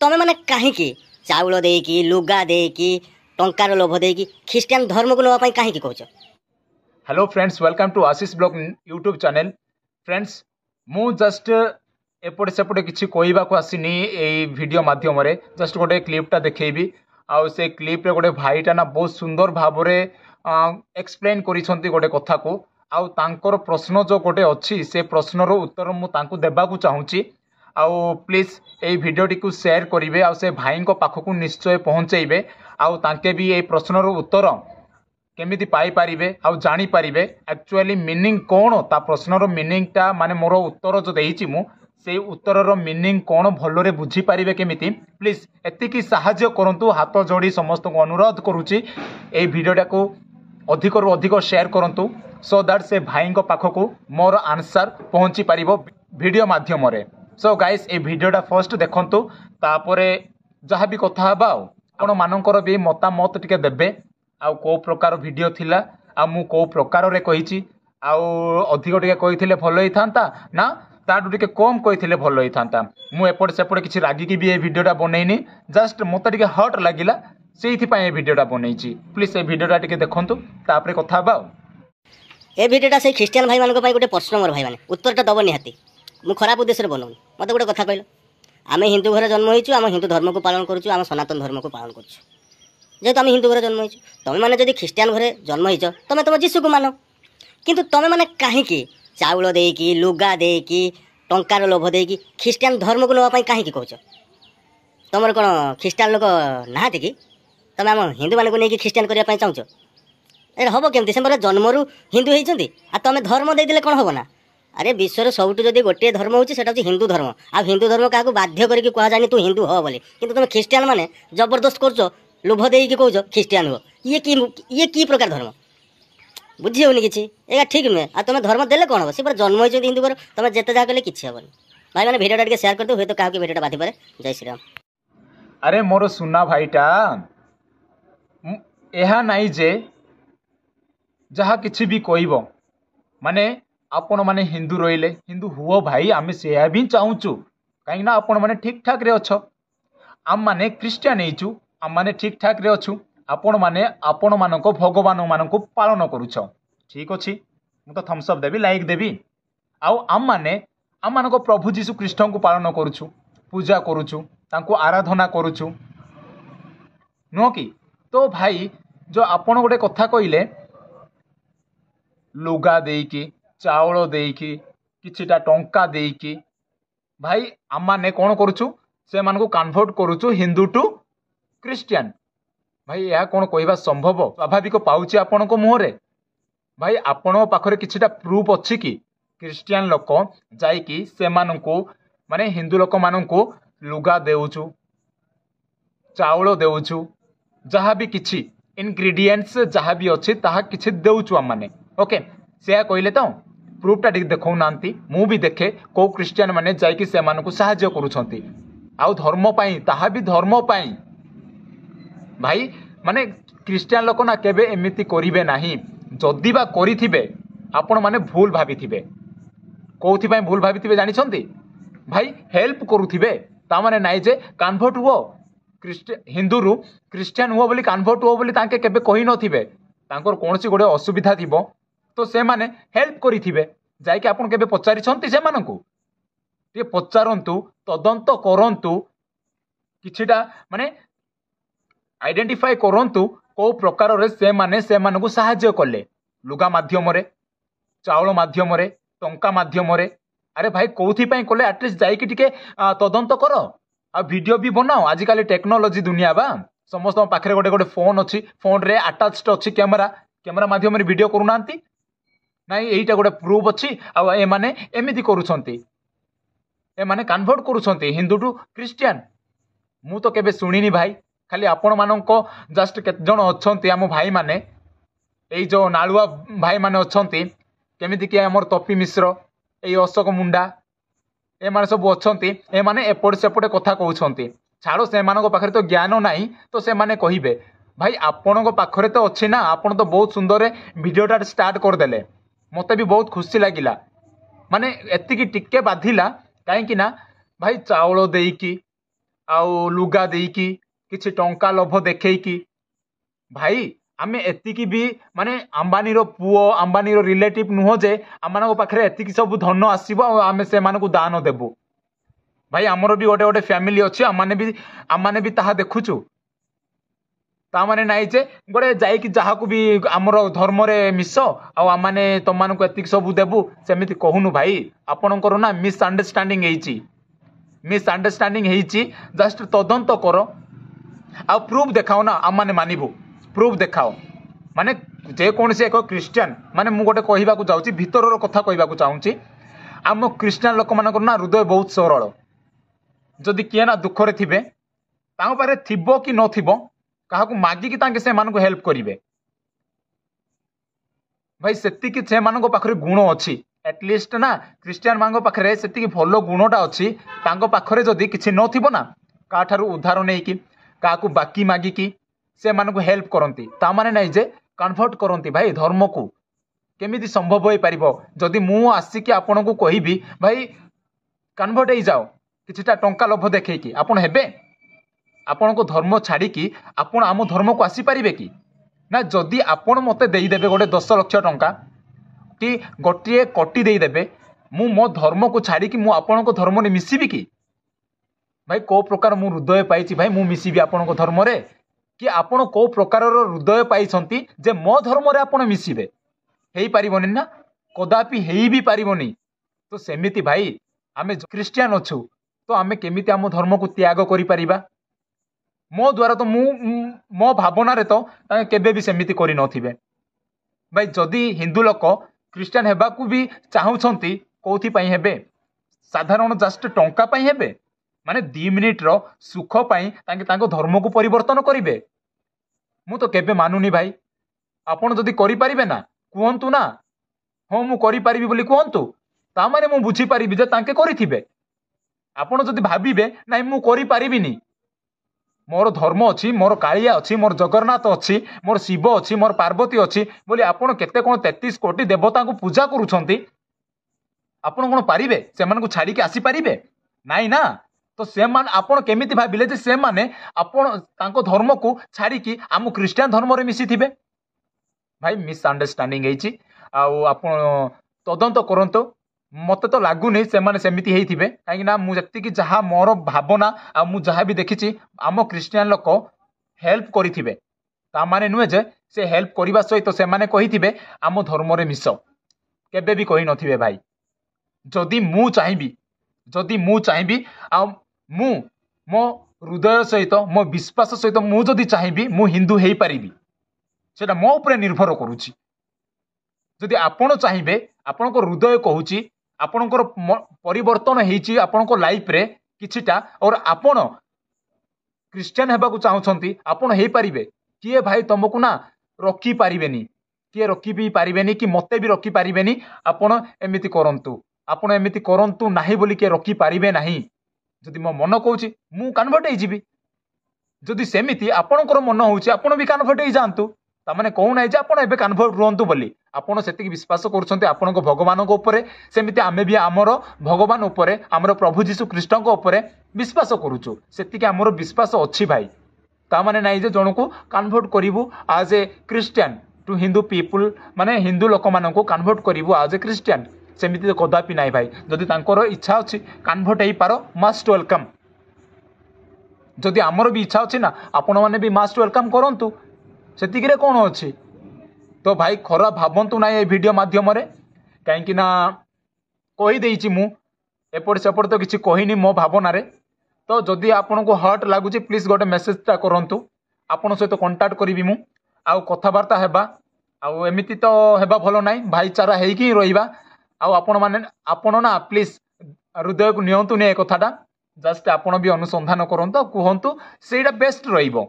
तमे माने काहेकि चाउल देकी लुगा देकी टंकार लोभ देकी ख्रीस्टियन धर्म को नवा काहेकि कहूछ। Hello friends, welcome to Ashish blog YouTube channel. Friends, मु जस्ट एपटे सेपटे किसी कहवाक आसनी वीडियो माध्यम जस्ट गोटे क्लिपटा देखी आउ से क्लिप रे गोटे भाईटा ना बहुत सुंदर भाव एक्सप्लेन करिसंती गोटे कथा को आउ तांकर प्रश्न जो गोटे अच्छी से प्रश्नर उत्तर मु तांको देबाकू चाहूँगी। आउ प्लीज ये वीडियोटी को शेयर करेंगे आउ से भाई पाखक निश्चय पहुँचेबे आउ तांके भी ये प्रश्नर उत्तर केमिति पाई पारिबे आउ जानी पारिबे एक्चुअली मीनिंग कौन ता प्रश्नर मीनिंगटा माने मोर उत्तर जो देइछि मु से उत्तरर मीनिंग कौन भलरे बुझी पारिबे केमिति प्लीज एतिकी साहाय्य करंतु। हाथ जोड़ी समस्त को अनुरोध करूची ए वीडियोटा को अधिक रु अधिक शेयर करंतु सो दैट से भाई पाखक मोर आंसर पहुँची पारिबो वीडियो माध्यम रे। सो गाइस ए वीडियोटा फर्स्ट देखंतु तापरे जहाँ भी कथा हबा आपण मानकर भी मतामत टिके देबे आउ को प्रकार वीडियो थिला आ मु को प्रकार रे कहिछि आउ अधिक टिके कहिथिले भलो हि थांता ना ताडू टिके कम कहिथिले भलो हि थांता। मु एपट सेपट किछि रागी की भी ए वीडियोटा बनैनी जस्ट मते टिके हट लागिला सेइथि पय ए वीडियोटा बनैछि। प्लीज ए वीडियोटा टिके देखंतु तापरे कथा हबा। ए वीडियोटा से ख्रीस्टियन भाई मानको पय गोटे प्रश्न मोर भाई माने उत्तरटा दबो निहाती मु खराब उद्देश्य रे बनौनी। मते गोटे कथा कहलो आमे हिंदू घर जन्म होइछु आम हिंदू धर्म को पालन करूछु आम सनातन धर्म को पालन करूछु जेहेतु आम हिंदू घर जन्म होइछु तमे माने जदि ख्रीस्टियन घरे जन्म होइछ तमे तुम जीसु को मानो किंतु तमे माने काहेकि चाउल देकी लुगा देकी टंकार लोभ देकी ख्रीस्टियन धर्म को नवा काहेकि कहूछ। तुमर कोन ख्रीस्टियन लोक नाहाती कि तमे आम हिंदू मान को नेकी ख्रीस्टियन करिया पय चाहूछ ए हबो केमति से मोर जन्मरू हिंदू होइछंती आ तमे धर्म दे दिले कोन हबो ना। अरे विश्वर सबुठ जदि गोटे धर्म होची सेटा होची हिंदू धर्म आ हिंदू धर्म काहाकू बाध्य करके कहा जानी तू हिंदू हो बोली किंतु तुम ख्रीस्टियन माने जबरदस्त करछो लोभ देई के कहछो ख्रीस्टियन हो ये की प्रकार धर्म बुझी होनी किछि एगा ठीक नुहे आ तुम धर्म देले कोन हो से पर जन्म होइछो हिंदू घर तुम जेते जा कले किछि हबनी। भाई माने वीडियोटा के शेयर कर दो होय तो काहाकू वीडियोटा बाधि पारे। जय श्री राम। अरे मोर सुना भाईटा एहा नाई जे जहा किछि भी कहबो माने आपण माने हिंदू रहिले हिंदू हुओ भाई आमे से भी चाहूचु कहीं ना आपण माने ठीक ठाक रे अछ आम माने क्रिश्चियन हेचु आम माने ठीक ठाक रे अछु आपण माने आपण मानको भगवान मानको पालन करूछ ठीक अछि मु तो थम्स अप देबी लाइक देबी आउ आम मानको प्रभु जीशु कृष्ण को पालन करूछु पूजा करूछु तांको आराधना करूछु नो कि तो भाई जो आपण गोटे कथा कहिले लुगा देकी चाउल देकी किछिटा टंका देकी भाई आम माने कौन करूछु से मानको कन्वर्ट करूछु हिंदू टू क्रिश्चियन। भाई यह कौन कहवा संभव स्वाभाविक पाउछि आपण को मुहरे भाई आपण पाखरे किछिटा प्रूफ अछि कि क्रिश्चियन लोक जाइकी से माननको माने हिंदू लोक माननको लुगा देउछु चाउल देउछु जहाँ भी किछि इनग्रेडिएंट्स जहाँ भी अच्छी ताहा किछि देउछु आम माने ओके से कहले तो प्रूफटा ठीक देखौ नांती मु भी देखे को क्रिश्चियन माने जाइकी से माननको सहाय्य करूछंती आउ धर्म पाई ताहा भी धर्म पाई भाई माने क्रिश्चियन लोक ना केबे एमिति करिवे नाही जदि बा करिथिबे आपण माने भूल भाबिथिबे कोथि पय भूल भाबिथिबे जानि छंती भाई हेल्प करूथिबे ता माने नाइ जे कन्वर्ट हुओ हिंदू रु क्रिश्चियन हुओ बोली कन्वर्ट हुओ बोली तांके केबे कहि नथिबे तांकर कोनसी गोटे असुविधा थिबो तो से माने हेल्प करिथिबे जाइके आपण केबे पचारि छंती से माननकु ते पचारंतु तदंत करंतु किछिटा माने आइडेंटिफाई करंतु को प्रकार रे से माननकु सहाय्य कले लुगा माध्यम रे चाउल माध्यम रे टंका माध्यम रे। अरे भाई कोथि पय कले एटलीस्ट जाइके टिके तदंत करो आ वीडियो भी बनाओ आजिकल टेक्नोलोजी दुनिया बा समस्त पाखरे गोटे गोटे फोन अच्छी फोन रे अटैच्ड अच्छी कैमरा माध्यम रे वीडियो करूनांती नाई एटा गोटे प्रूफ अच्छी आ ए माने एमिति करूछंती ए माने कन्वर्ट करूछंती हिंदू टू क्रिश्चियन मु तो केबे सुनिनी भाई खाली आपण मानको जस्ट केत जण अछंती हम भाई माने एई जो नालुआ भाई माने अछंती केमिति कि हमर तपी मिश्र एई अशोक मुंडा ए माने सब अछंती ए माने एपट सेपटे कथा कहउछंती छाड़ो से मानको पाखरे तो ज्ञान नाही तो से माने कहिबे भाई आपणको पाखरे तो अच्छी ना आपण तो बहुत सुंदर वीडियोटा स्टार्ट कर देले मते भी बहुत खुशी लागिला माने एतिकी टिके बाधिला काहे कि ना भाई चाउल देकी आउ लुगा देकी किछि टंका लोभ देखैकी भाई आमे एतिकी भी माने अंबानी रो पुओ अंबानी रो रिलेटिव नुह जे आम पाखे एतिकी सब धन आसब आम से दान देबू भाई आमर भी गोटे गोटे फैमिली अच्छी आम भी ताहा देखुचु ताने नाई जे गोटे जाइकी जहाक भी आमर धर्म रे मिस आने तुम मानक एतिक सब देबू सेमिति कहूनु भाई आपणकर ना मिसअंडरस्टैंडिंग होईची जस्ट तदंत कर आ प्रूफ देखाओ ना आम माने मानिबू प्रूफ देखाओ माने जेकोसी एक क्रिश्चियन माने मु गोटे कहवाक जाऊँगी भितर कथा कहवाक चाहूँगी आम क्रिश्चियन लोक मानकर ना हृदय बहुत सरल जदि किए ना दुखरे थिबे पाखे थिबो कि नथिबो काहाकू मागिकी तांके से मानकू हेल्प करिवे भाई सेतिकी से मानक पाखरे गुण अच्छी एटलिस्ट ना क्रिश्चियन मान पाखे से भल गुणटा अच्छी पाखरे जदि किसी नथिबो ना काठारू उद्धार नहीं कि काहाकू बाकी मागिकी से मानकू हेल्प करती तामाने नहीं जे कन्वर्ट करती भाई धर्म को केमिति संभव हो पारिबो जदि मु आसिकी आपन को कहिबी भाई कन्वर्ट हो जाओ किछिटा टंका लोभ देखैकी आपन हेबे आपन को धर्म छाड़िकी आपन आम धर्म को आसी पारिबे कि ना जदि आपन मते देई देबे गोटे 10 लाख टंका कि गोटे कोटी देई देबे मु मो धर्म को छाड़िकी मु आपन को धर्म रे मिसिबी कि भाई को प्रकार मु हृदय पाइछि भाई मु मिसिबी आपन को धर्म रे कि आपण को प्रकार हृदय पाई जे मो धर्म रे आपण मिसिबे हेई पारिबोनी ना कदापि हेई भी पारिबोनी तो सेमिति भाई आमे क्रिश्चियन अच्छु तो आमे केमिति आम धर्म को त्याग करि परिबा मो द्वारा तो मो भावना रे तो केबे भी सेमिति करि नथिबे भाई जदि हिंदू लोक क्रिश्चियन हेबाकू भी चाहूछंती कोथि पई हेबे साधारण जस्ट टंका पई हेबे माने 2 मिनिट रो सुख पाई तांको धर्म को परिवर्तन करिवे मु तो केबे मानुनी भाई आपण जदि करि परिबे ना कहंतु ना हो मु करि परिबी बोली कहंतु ता माने मु बुझी परिबी जे तांके करिथिबे आपण जदि भाबिबे नाइ मु करि परिबिनी मोर धर्म अच्छी मोर कालिया अच्छी मोर जगन्नाथ अच्छी मोर शिव अच्छी मोर पार्वती अच्छी बोली आपण केते कोन 33 कोटी देवता को पूजा करूछंती आपण कोन पारिबे से मन को छाड़ी के आसी पारिबे नाइ ना तो से मान आपण केमिति भाबिले जे से माने आपण तांको धर्म को छाड़ी की आम क्रिश्चियन धर्म रे मिसी थिबे भाई मिसअंडरस्टैंडिंग हेची आ आपण तदंत करंतो मते तो लागुनी से माने सेमिति हेइथिबे काहे ना मु जत्ति कि जहा मोर भावना आ मु जहा भी देखिछि आम क्रिश्चियन लोक हेल्प करिथिबे ता माने नुहे जे से हेल्प करिबा सहित से माने कहिथिबे आम धर्म रे मिस केबे भी कहि नथिबे भाई जदि मु चाहिबी आ मु मो हृदय सहित मो विश्वास सहित मु जदि चाहिबी मु हिंदू हेई पारिबी सेटा मो ऊपर निर्भर करूची जदि आपण चाहिबे आपणको हृदय कहूची आपणकर परिवर्तन हेची आपणको लाइफ रे किछिटा और आपण क्रिश्चियन हेबाकू चाहूछंती आपण हेई पारिबे किए भाई तुमको ना रखी पारिबेनी किए रखी भी पारिबेनी कि मते भी रखी पारिबेनी आपण एमिति करंतु आपण एमिति करंतु नाही बोली के रखी पारिबे नाही जदि मो मन कहूची मु कन्वर्ट हेई जिबी जदि सेमिति आपणकर मन होउची आपण भी कन्वर्ट हेई जांतु तामाने कहू ना जे आपण एबे कन्वर्ट रुहंतु बोली आपण सेतिक विश्वास करूछंती आपणको भगवान को ऊपर सेमिति आमे भी आमर भगवान ऊपर आमर प्रभु जीशु ख्रीष्ट को ऊपर विश्वास करूछु सेतिक आमर विश्वास अच्छी भाई तामाने नाइ जे जणको कन्वर्ट करिवु as a Christian to Hindu people माने हिंदू लोक माननको कन्वर्ट करिवु एज ए क्रिश्चियन सेमिति तो कदापि नाइ भाई जदि तांकर इच्छा अछि कन्वर्ट हेई पारो मस्ट वेलकम जदि आमर भी इच्छा अछि ना आपण माने भी मस्ट वेलकम करंतु सेतिक रे कोन अछि तो भाई खराब भावंतु ना ये वीडियो माध्यम रे कहीं ना कही देइछि मु एपट सेपट तो किसी कहनी मो भावना रे तो जदि आपन को हर्ट लागुची प्लीज गोटे मेसेजटा करंतु आपन सहित कांटेक्ट करिवि मु आउ कथाबार्ता हेबा आउ एमिति तो हेबा भलो नाइ भाईचारा हेइकी रहिबा आउ आपन ना प्लीज हृदय को नियंतु ने कथाटा जस्ट आपन भी अनुसंधान करंतु कहंतु सेटा बेस्ट रहिबो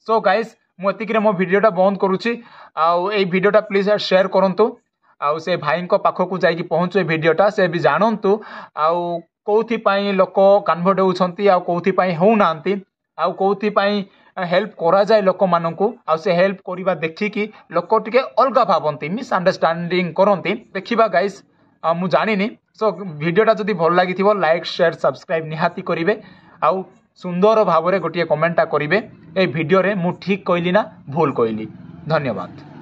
सो गाइस मु एतिकरे मो वीडियोटा बंद करूची आउ ए वीडियोटा प्लीज शेयर करंतु आउ से भाई को पाखो को जाई पहुंचो ए वीडियोटा से भी जानंतु आउ कोथि पई लोक कन्वर्ट होउछंती आउ कोथि पई हो नांती आउ कोथि पई हेल्प करा जाय लोक माननकु आउ से हेल्प करिबा देखि कि लोक टिके अलगा भाबंती मिसअंडरस्टैंडिंग करंती देखिबा गाइस मु जानिनी सो वीडियोटा जदि भल लागिथिबो लाइक शेयर सब्सक्राइब निहाती करिवे आउ ସୁନ୍ଦର ଭାବରେ ଗୋଟିଏ କମେଣ୍ଟଟା କରିବେ। এই ଭିଡ଼ିଓରେ ମୁଁ ଠିକ୍ କହିଲି ନା ଭୁଲ କହିଲି। ଧନ୍ୟବାଦ।